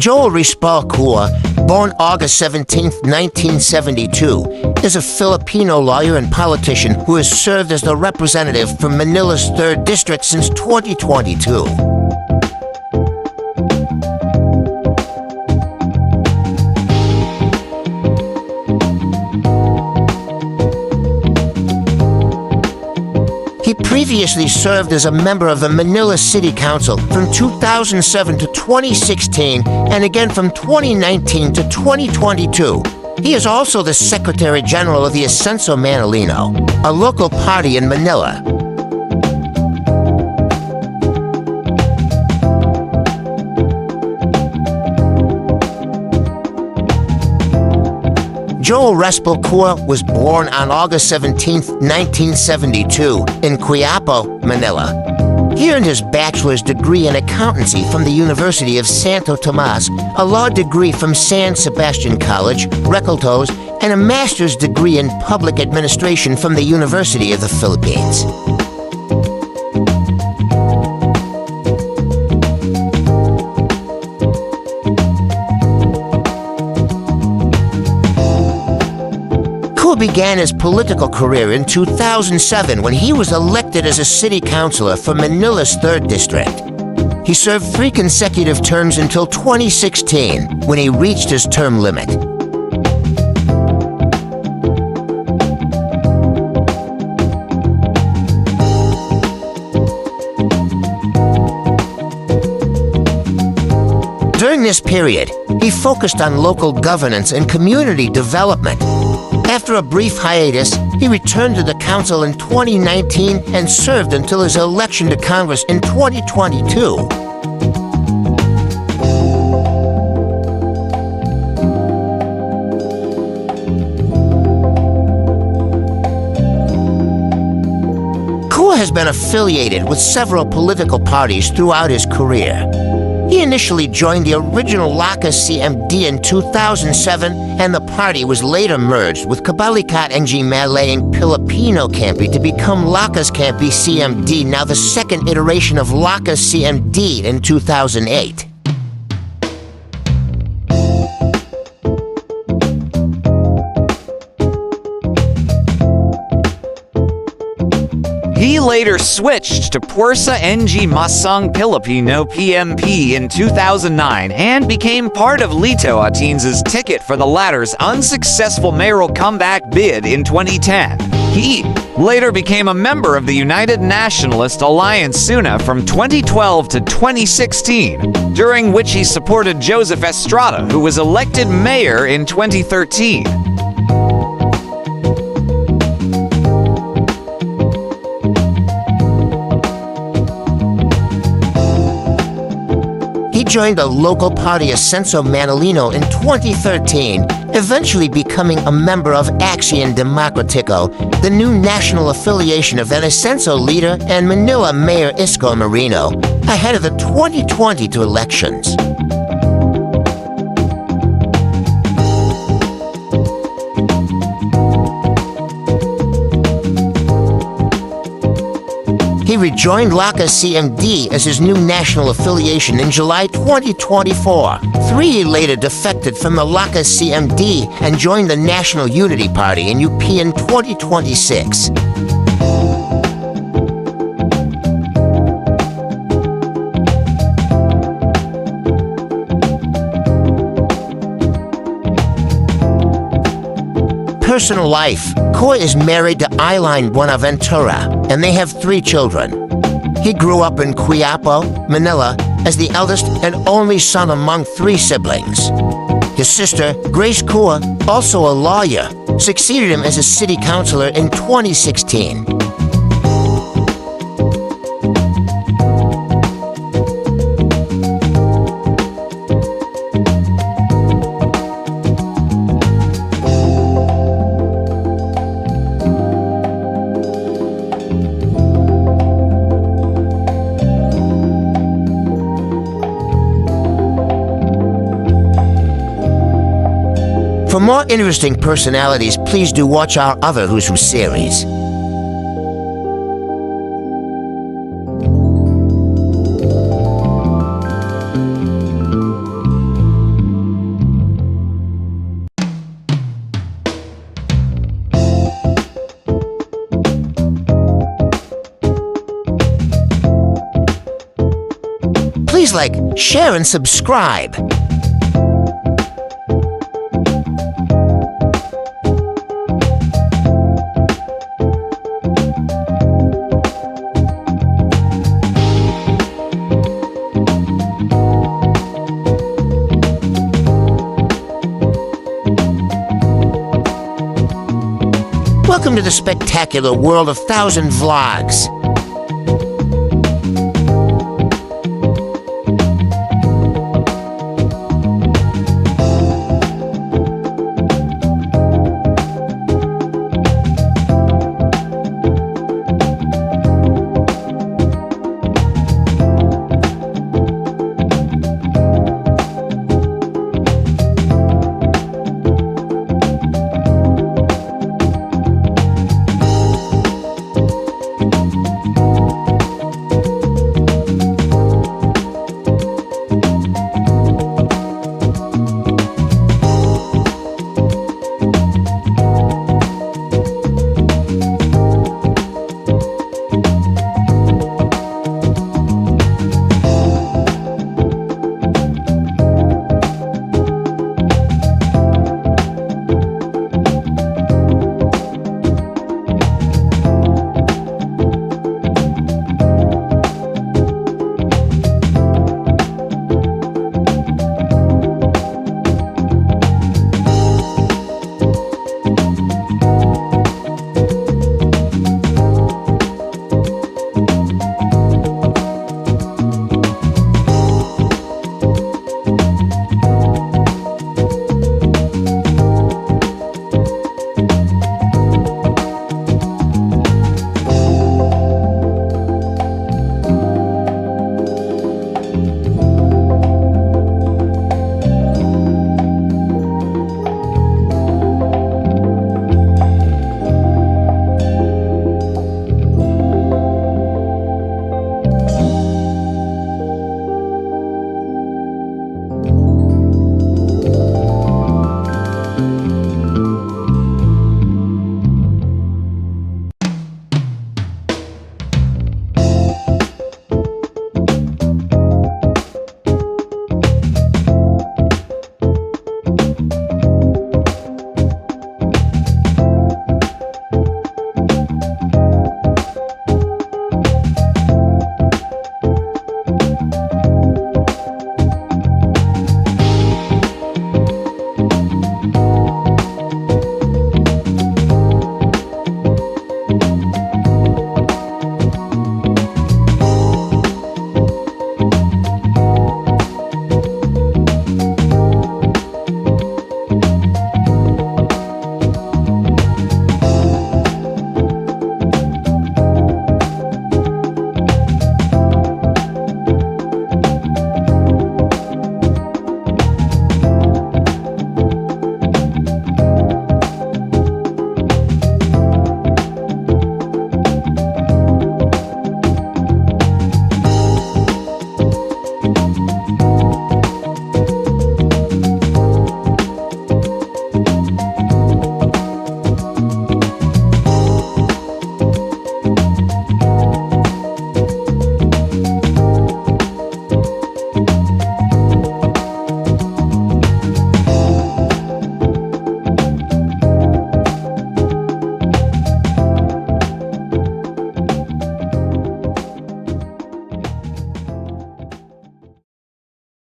Joel Rispal Chua, born August 17, 1972, is a Filipino lawyer and politician who has served as the representative for Manila's 3rd District since 2022. He previously served as a member of the Manila City Council from 2007 to 2016 and again from 2019 to 2022. He is also the Secretary General of the Ascenso Manilino, a local party in Manila. Joel Rispal Chua was born on August 17, 1972, in Quiapo, Manila. He earned his bachelor's degree in accountancy from the University of Santo Tomas, a law degree from San Sebastian College, Recoltos, and a master's degree in public administration from the University of the Philippines. Chua began his political career in 2007 when he was elected as a city councilor for Manila's 3rd District. He served 3 consecutive terms until 2016, when he reached his term limit. During this period, he focused on local governance and community development. After a brief hiatus, he returned to the council in 2019 and served until his election to Congress in 2022. Chua has been affiliated with several political parties throughout his career. He initially joined the original Lakas CMD in 2007, and the party was later merged with Kabalikat NG Malayang Filipino Campi to become Lakas Campi CMD, now the 2nd iteration of Lakas CMD in 2008. He later switched to Puwersa NG Masang Pilipino PMP in 2009 and became part of Lito Atienz's ticket for the latter's unsuccessful mayoral comeback bid in 2010. He later became a member of the United Nationalist Alliance SUNA from 2012 to 2016, during which he supported Joseph Estrada, who was elected mayor in 2013. He joined the local party Ascenso Manilino in 2013, eventually becoming a member of Action Democratico, the new national affiliation of then Ascenso leader and Manila Mayor Isko Moreno, ahead of the 2022 elections. He rejoined Lakas CMD as his new national affiliation in July 2024. 3 later defected from the Lakas CMD and joined the National Unity Party in UP in 2026. Personal life. Chua is married to Eileen Buenaventura, and they have 3 children. He grew up in Quiapo, Manila, as the eldest and only son among 3 siblings. His sister, Grace Chua, also a lawyer, succeeded him as a city councilor in 2016. For more interesting personalities, please do watch our other Who's Who series. Please like, share, and subscribe. Welcome to the spectacular world of 1,000 vlogs.